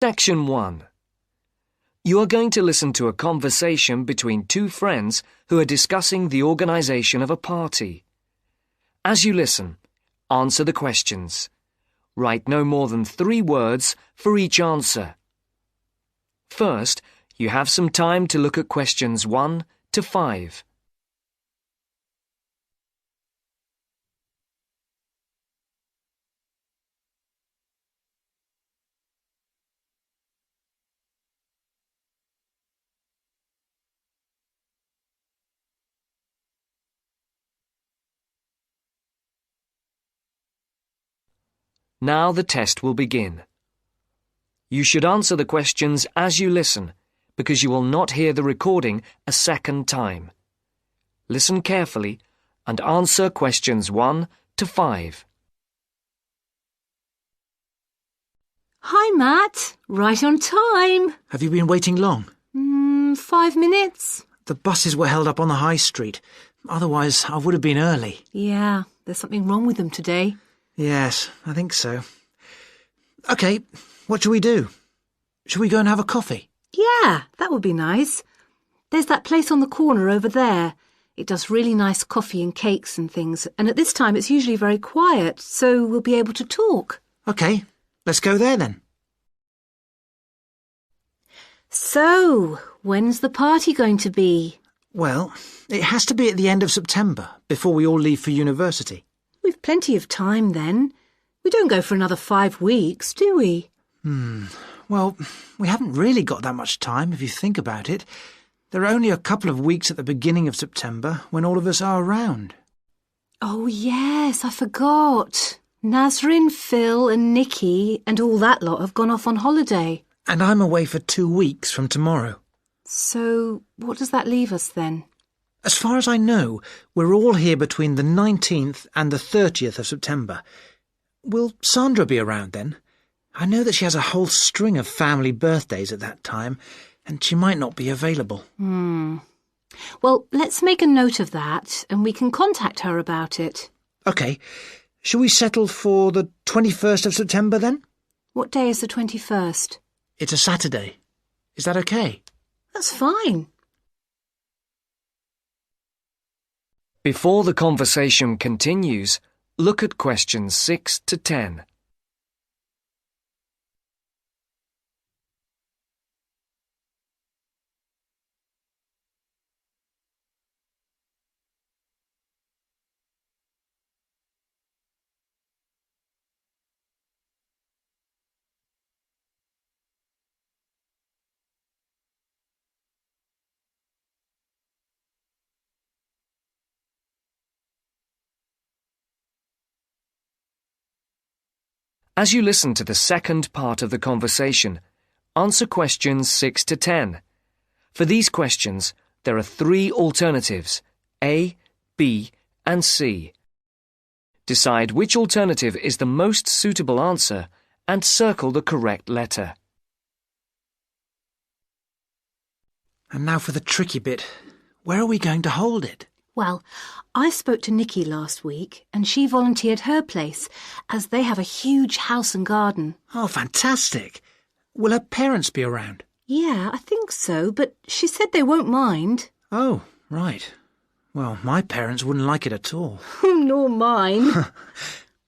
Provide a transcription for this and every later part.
Section 1. You are going to listen to a conversation between two friends who are discussing the organisation of a party. As you listen, answer the questions. Write no more than 3 words for each answer. First, you have some time to look at questions 1 to 5. Now the test will begin. You should answer the questions as you listen, because you will not hear the recording a second time. Listen carefully and answer questions 1 to 5. Hi, Matt. Right on time. Have you been waiting long? 5 minutes. The buses were held up on the high street. Otherwise, I would have been early. Yeah, there's something wrong with them today. Yes, I think so. OK, what shall we do? Shall we go and have a coffee? Yeah, that would be nice. There's that place on the corner over there. It does really nice coffee and cakes and things, and at this time it's usually very quiet, so we'll be able to talk. OK, let's go there then. So, when's the party going to be? Well, it has to be at the end of September, before we all leave for university. We've plenty of time then. We don't go for another 5 weeks, do we? Well, we haven't really got that much time, if you think about it. There are only a couple of weeks at the beginning of September when all of us are around. Oh, yes, I forgot. Nazrin, Phil and Nikki and all that lot have gone off on holiday. And I'm away for 2 weeks from tomorrow. So, what does that leave us then? As far as I know, we're all here between the 19th and the 30th of September. Will Sandra be around then? I know that she has a whole string of family birthdays at that time, and she might not be available. Well, let's make a note of that, and we can contact her about it. OK. Shall we settle for the 21st of September then? What day is the 21st? It's a Saturday. Is that OK? That's fine. Before the conversation continues, look at questions 6 to 10. As you listen to the second part of the conversation, answer questions 6 to 10. For these questions, there are 3 alternatives, A, B, and C. Decide which alternative is the most suitable answer and circle the correct letter. And now for the tricky bit. Where are we going to hold it? Well, I spoke to Nikki last week and she volunteered her place as they have a huge house and garden. Oh, fantastic. Will her parents be around? Yeah, I think so, but she said they won't mind. Oh, right. Well, my parents wouldn't like it at all. Nor mine.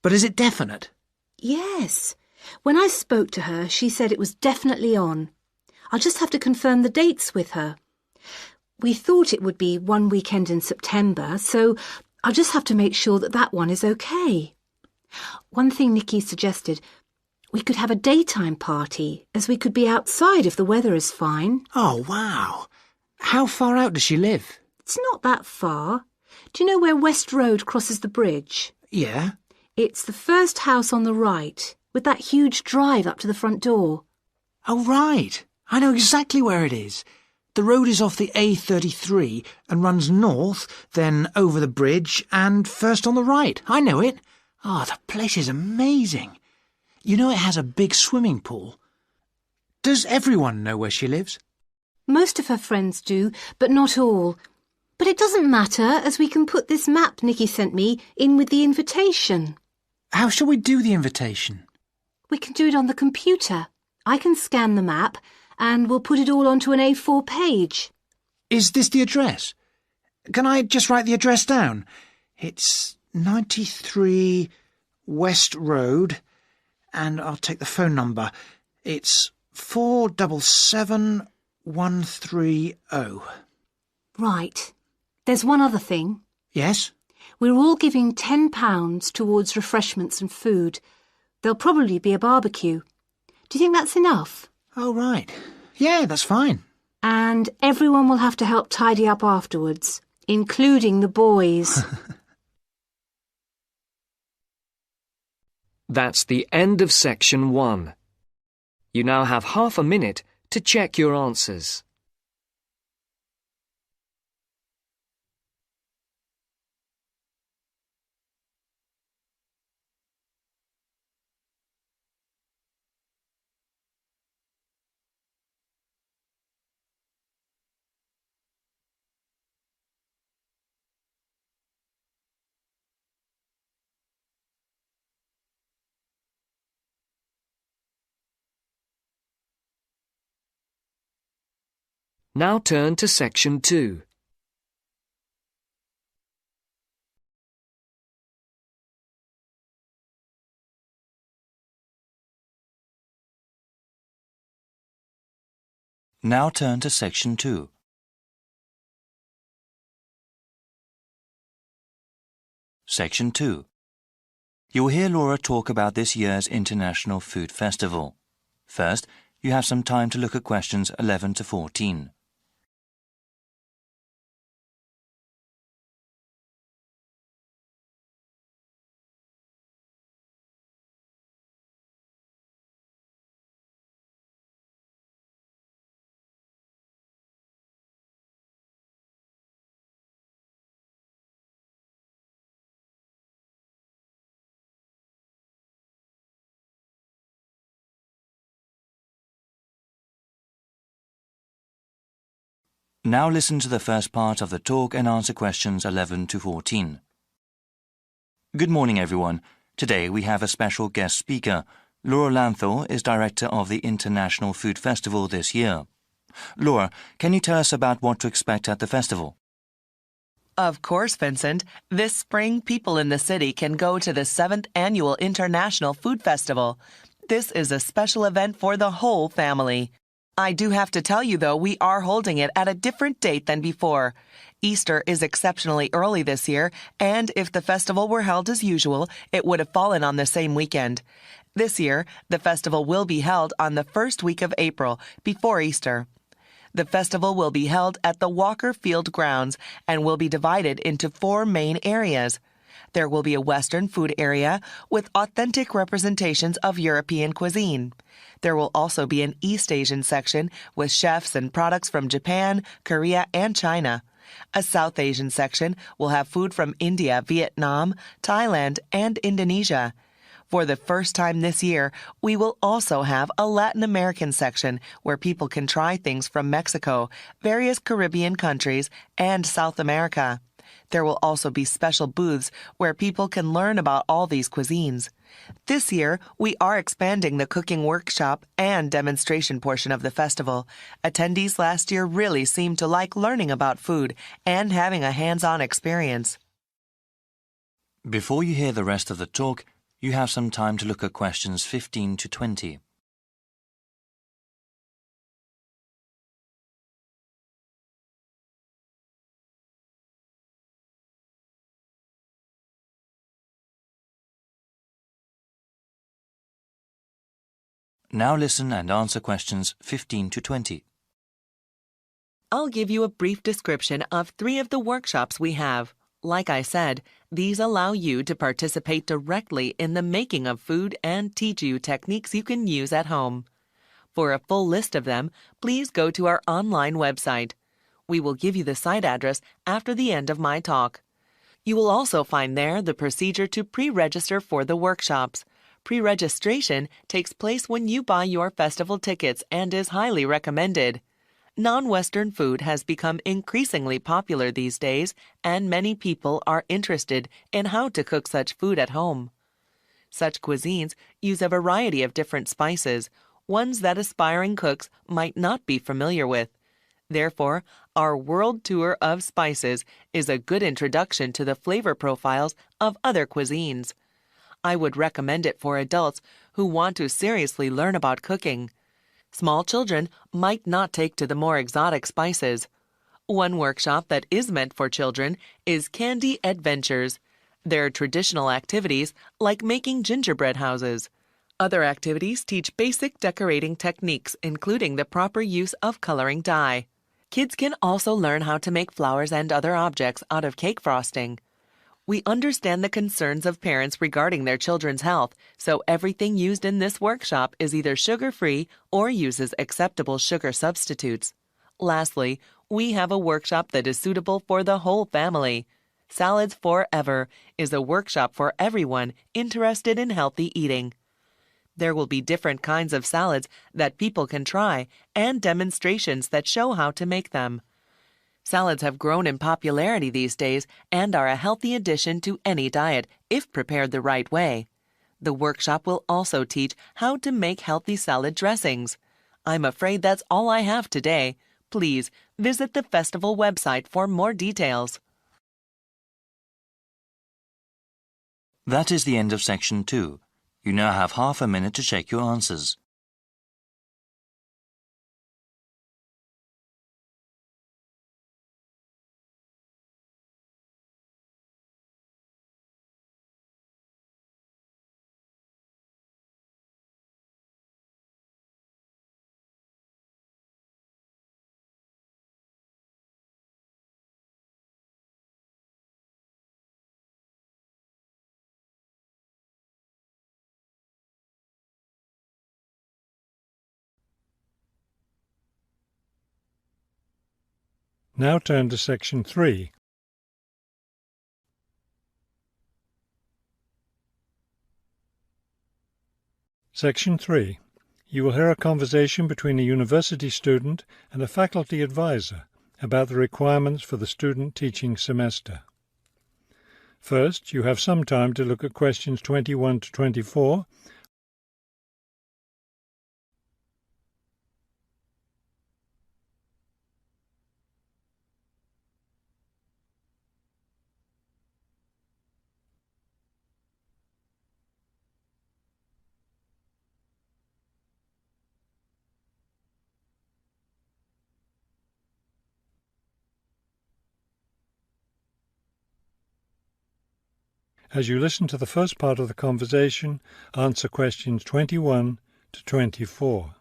But is it definite? Yes. When I spoke to her, she said it was definitely on. I'll just have to confirm the dates with her. We thought it would be one weekend in September, so I'll just have to make sure that that one is okay. One thing Nikki suggested, we could have a daytime party, as we could be outside if the weather is fine. Oh, wow. How far out does she live? It's not that far. Do you know where West Road crosses the bridge? Yeah. It's the first house on the right, with that huge drive up to the front door. Oh, right. I know exactly where it is. The road is off the A33 and runs north, then over the bridge and first on the right. I know it. Oh, the place is amazing. You know it has a big swimming pool. Does everyone know where she lives? Most of her friends do, but not all. But it doesn't matter, as we can put this map Nikki sent me in with the invitation. How shall we do the invitation? We can do it on the computer. I can scan the map, and we'll put it all onto an A4 page. Is this the address? Can I just write the address down? It's 93 West Road, and I'll take the phone number. It's 477130. Right. There's one other thing. Yes? We're all giving £10 towards refreshments and food. There'll probably be a barbecue. Do you think that's enough? Oh, right. Yeah, that's fine. And everyone will have to help tidy up afterwards, including the boys. That's the end of section 1. You now have half a minute to check your answers. Now turn to section 2. Now turn to section 2. Section 2. You will hear Laura talk about this year's International Food Festival. First, you have some time to look at questions 11 to 14. Now listen to the first part of the talk and answer questions 11 to 14. Good morning, everyone. Today we have a special guest speaker. Laura Lanthor is director of the International Food Festival this year. Laura, can you tell us about what to expect at the festival? Of course, Vincent. This spring, people in the city can go to the 7th Annual International Food Festival. This is a special event for the whole family. I do have to tell you, though, we are holding it at a different date than before. Easter is exceptionally early this year, and if the festival were held as usual, it would have fallen on the same weekend. This year, the festival will be held on the first week of April, before Easter. The festival will be held at the Walker Field grounds and will be divided into 4 main areas. There will be a Western food area with authentic representations of European cuisine. There will also be an East Asian section with chefs and products from Japan, Korea, and China. A South Asian section will have food from India, Vietnam, Thailand, and Indonesia. For the first time this year, we will also have a Latin American section where people can try things from Mexico, various Caribbean countries, and South America. There will also be special booths where people can learn about all these cuisines. This year, we are expanding the cooking workshop and demonstration portion of the festival. Attendees last year really seemed to like learning about food and having a hands-on experience. Before you hear the rest of the talk, you have some time to look at questions 15 to 20. Now listen and answer questions 15 to 20. I'll give you a brief description of 3 of the workshops we have. Like I said, these allow you to participate directly in the making of food and teach you techniques you can use at home. For a full list of them, please go to our online website. We will give you the site address after the end of my talk. You will also find there the procedure to pre-register for the workshops. Pre-registration takes place when you buy your festival tickets and is highly recommended. Non-Western food has become increasingly popular these days, and many people are interested in how to cook such food at home. Such cuisines use a variety of different spices, ones that aspiring cooks might not be familiar with. Therefore, our world tour of spices is a good introduction to the flavor profiles of other cuisines. I would recommend it for adults who want to seriously learn about cooking. Small children might not take to the more exotic spices. One workshop that is meant for children is Candy Adventures. They're traditional activities like making gingerbread houses. Other activities teach basic decorating techniques, including the proper use of coloring dye. Kids can also learn how to make flowers and other objects out of cake frosting. We understand the concerns of parents regarding their children's health, so everything used in this workshop is either sugar-free or uses acceptable sugar substitutes. Lastly, we have a workshop that is suitable for the whole family. Salads Forever is a workshop for everyone interested in healthy eating. There will be different kinds of salads that people can try and demonstrations that show how to make them. Salads have grown in popularity these days and are a healthy addition to any diet if prepared the right way. The workshop will also teach how to make healthy salad dressings. I'm afraid that's all I have today. Please visit the festival website for more details. That is the end of section 2. You now have half a minute to check your answers. Now turn to section 3. Section 3. You will hear a conversation between a university student and a faculty advisor about the requirements for the student teaching semester. First, you have some time to look at questions 21 to 24. As you listen to the first part of the conversation, answer questions 21 to 24.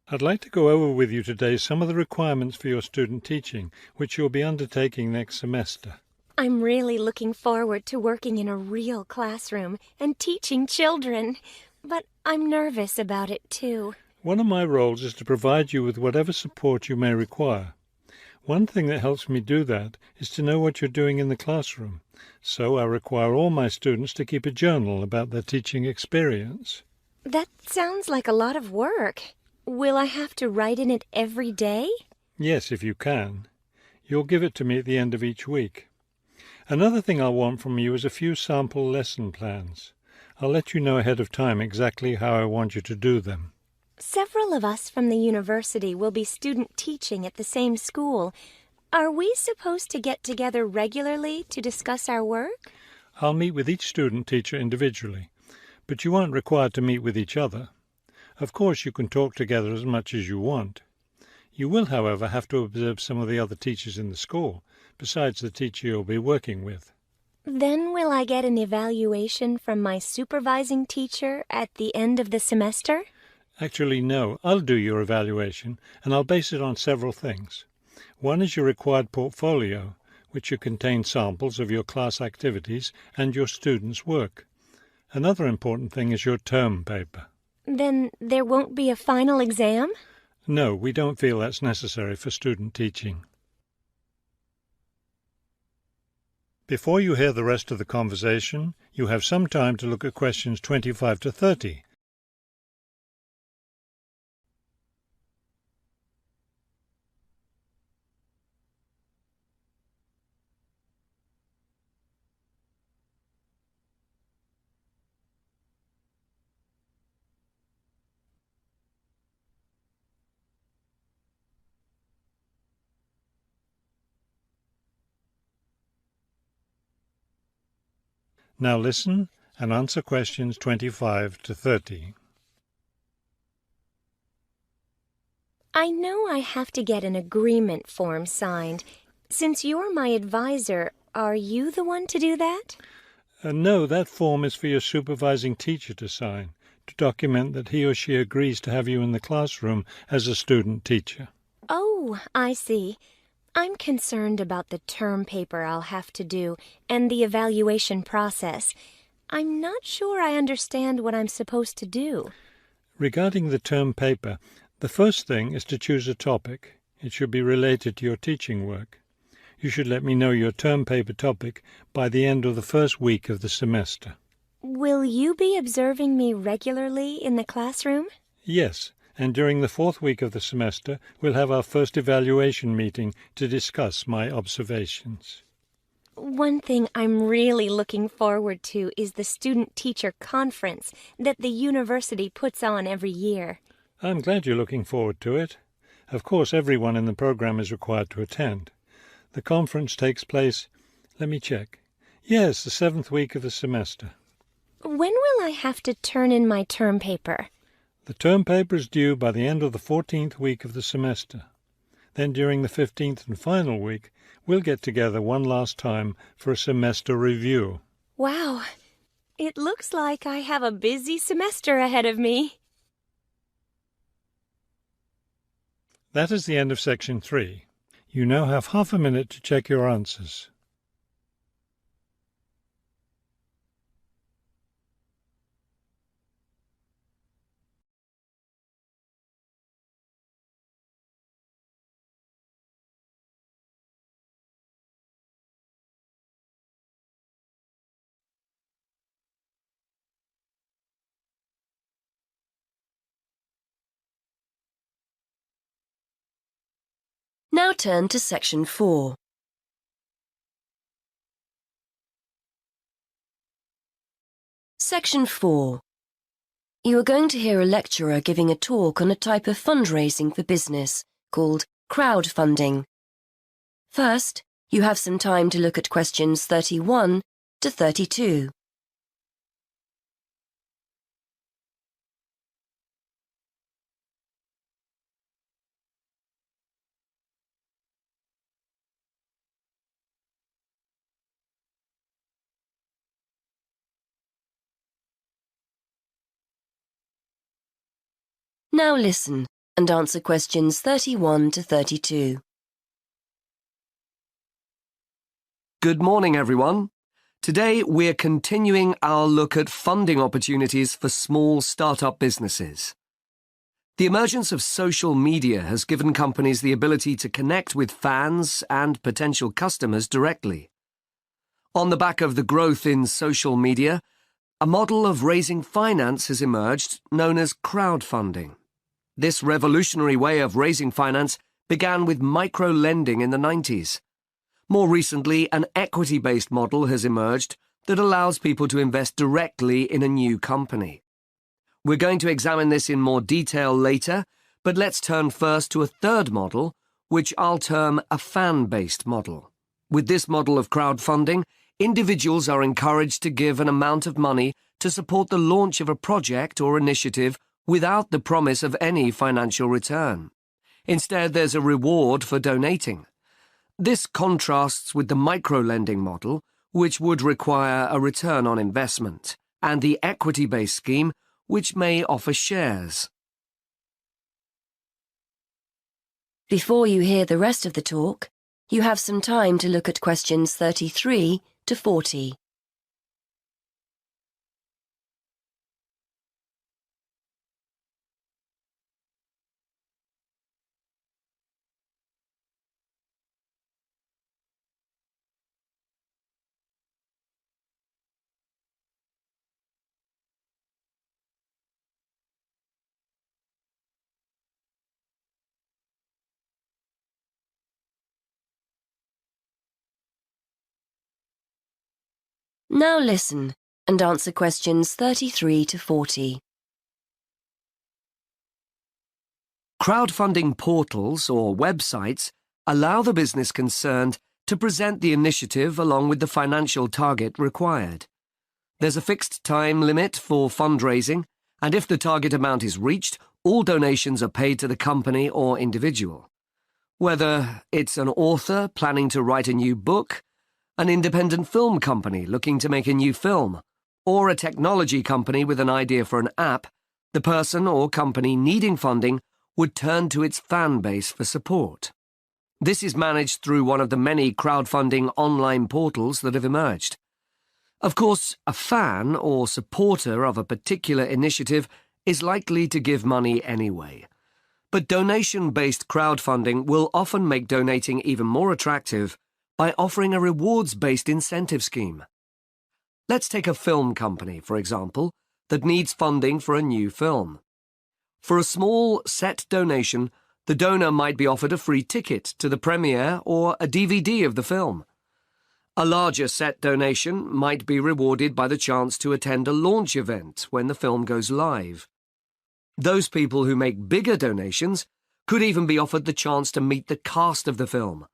I'd like to go over with you today some of the requirements for your student teaching, which you'll be undertaking next semester. I'm really looking forward to working in a real classroom and teaching children, but I'm nervous about it too. One of my roles is to provide you with whatever support you may require. One thing that helps me do that is to know what you're doing in the classroom, so I require all my students to keep a journal about their teaching experience. That sounds like a lot of work. Will I have to write in it every day? Yes, if you can. You'll give it to me at the end of each week. Another thing I'll want from you is a few sample lesson plans. I'll let you know ahead of time exactly how I want you to do them. Several of us from the university will be student teaching at the same school. Are we supposed to get together regularly to discuss our work? I'll meet with each student teacher individually, but you aren't required to meet with each other. Of course, you can talk together as much as you want. You will, however, have to observe some of the other teachers in the school, besides the teacher you'll be working with. Then will I get an evaluation from my supervising teacher at the end of the semester? Actually, no. I'll do your evaluation, and I'll base it on several things. One is your required portfolio, which will contain samples of your class activities and your students' work. Another important thing is your term paper. Then there won't be a final exam? No, we don't feel that's necessary for student teaching. Before you hear the rest of the conversation, you have some time to look at questions 25 to 30. Now listen and answer questions 25 to 30. I know I have to get an agreement form signed. Since you're my advisor, are you the one to do that? No, that form is for your supervising teacher to sign, to document that he or she agrees to have you in the classroom as a student teacher. Oh, I see. I'm concerned about the term paper I'll have to do and the evaluation process. I'm not sure I understand what I'm supposed to do. Regarding the term paper, the first thing is to choose a topic. It should be related to your teaching work. You should let me know your term paper topic by the end of the first week of the semester. Will you be observing me regularly in the classroom? Yes, and during the fourth week of the semester, we'll have our first evaluation meeting to discuss my observations. One thing I'm really looking forward to is the student-teacher conference that the university puts on every year. I'm glad you're looking forward to it. Of course, everyone in the program is required to attend. The conference takes place, let me check. Yes, the seventh week of the semester. When will I have to turn in my term paper? The term paper is due by the end of the 14th week of the semester. Then during the 15th and final week, we'll get together one last time for a semester review. Wow, it looks like I have a busy semester ahead of me. That is the end of section 3. You now have half a minute to check your answers. Now turn to section 4. Section 4. You are going to hear a lecturer giving a talk on a type of fundraising for business called crowdfunding. First, you have some time to look at questions 31 to 32. Now listen and answer questions 31 to 32. Good morning, everyone. Today, we're continuing our look at funding opportunities for small startup businesses. The emergence of social media has given companies the ability to connect with fans and potential customers directly. On the back of the growth in social media, a model of raising finance has emerged known as crowdfunding. This revolutionary way of raising finance began with micro-lending in the 90s. More recently, an equity-based model has emerged that allows people to invest directly in a new company. We're going to examine this in more detail later, but let's turn first to a third model, which I'll term a fan-based model. With this model of crowdfunding, individuals are encouraged to give an amount of money to support the launch of a project or initiative without the promise of any financial return. Instead, there's a reward for donating. This contrasts with the micro-lending model, which would require a return on investment, and the equity-based scheme, which may offer shares. Before you hear the rest of the talk, you have some time to look at questions 33 to 40. Now listen and answer questions 33 to 40. Crowdfunding portals or websites allow the business concerned to present the initiative along with the financial target required. There's a fixed time limit for fundraising, and if the target amount is reached, all donations are paid to the company or individual. Whether it's an author planning to write a new book, an independent film company looking to make a new film, or a technology company with an idea for an app, the person or company needing funding would turn to its fan base for support. This is managed through one of the many crowdfunding online portals that have emerged. Of course, a fan or supporter of a particular initiative is likely to give money anyway. But donation-based crowdfunding will often make donating even more attractive by offering a rewards-based incentive scheme. Let's take a film company, for example, that needs funding for a new film. For a small set donation, the donor might be offered a free ticket to the premiere or a DVD of the film. A larger set donation might be rewarded by the chance to attend a launch event when the film goes live. Those people who make bigger donations could even be offered the chance to meet the cast of the film,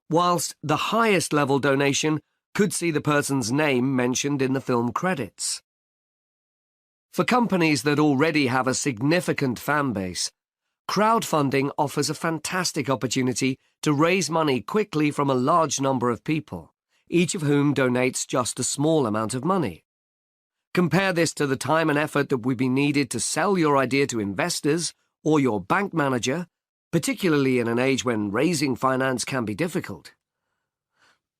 whilst the highest level donation could see the person's name mentioned in the film credits. For companies that already have a significant fan base, crowdfunding offers a fantastic opportunity to raise money quickly from a large number of people, each of whom donates just a small amount of money. Compare this to the time and effort that would be needed to sell your idea to investors or your bank manager, particularly in an age when raising finance can be difficult.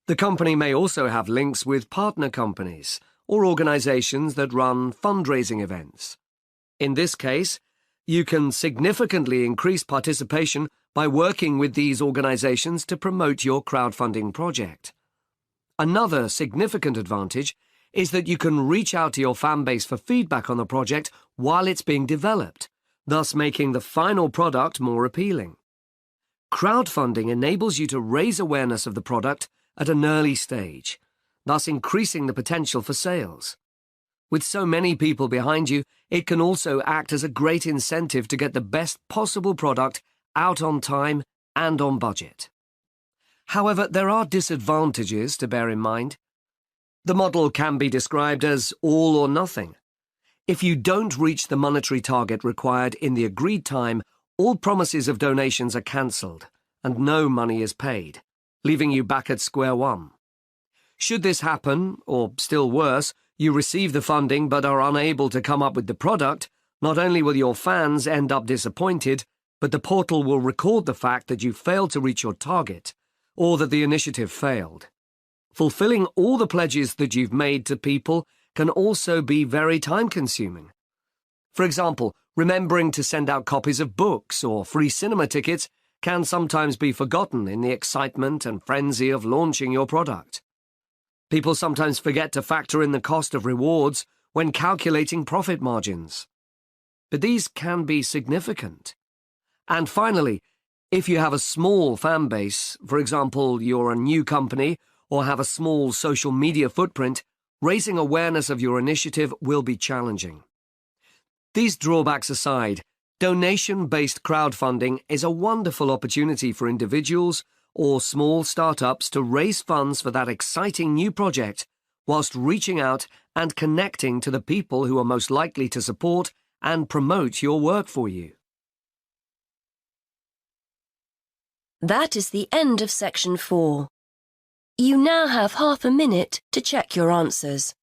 The company may also have links with partner companies or organizations that run fundraising events. In this case, you can significantly increase participation by working with these organizations to promote your crowdfunding project. Another significant advantage is that you can reach out to your fan base for feedback on the project while it's being developed, thus making the final product more appealing. Crowdfunding enables you to raise awareness of the product at an early stage, thus increasing the potential for sales. With so many people behind you, it can also act as a great incentive to get the best possible product out on time and on budget. However, there are disadvantages to bear in mind. The model can be described as all or nothing. If you don't reach the monetary target required in the agreed time, all promises of donations are cancelled and no money is paid, leaving you back at square one. Should this happen, or still worse, you receive the funding but are unable to come up with the product, not only will your fans end up disappointed, but the portal will record the fact that you failed to reach your target, or that the initiative failed. Fulfilling all the pledges that you've made to people can also be very time-consuming. For example, remembering to send out copies of books or free cinema tickets can sometimes be forgotten in the excitement and frenzy of launching your product. People sometimes forget to factor in the cost of rewards when calculating profit margins. But these can be significant. And finally, if you have a small fan base, for example, you're a new company or have a small social media footprint, raising awareness of your initiative will be challenging. These drawbacks aside, donation-based crowdfunding is a wonderful opportunity for individuals or small startups to raise funds for that exciting new project, whilst reaching out and connecting to the people who are most likely to support and promote your work for you. That is the end of section 4. You now have half a minute to check your answers.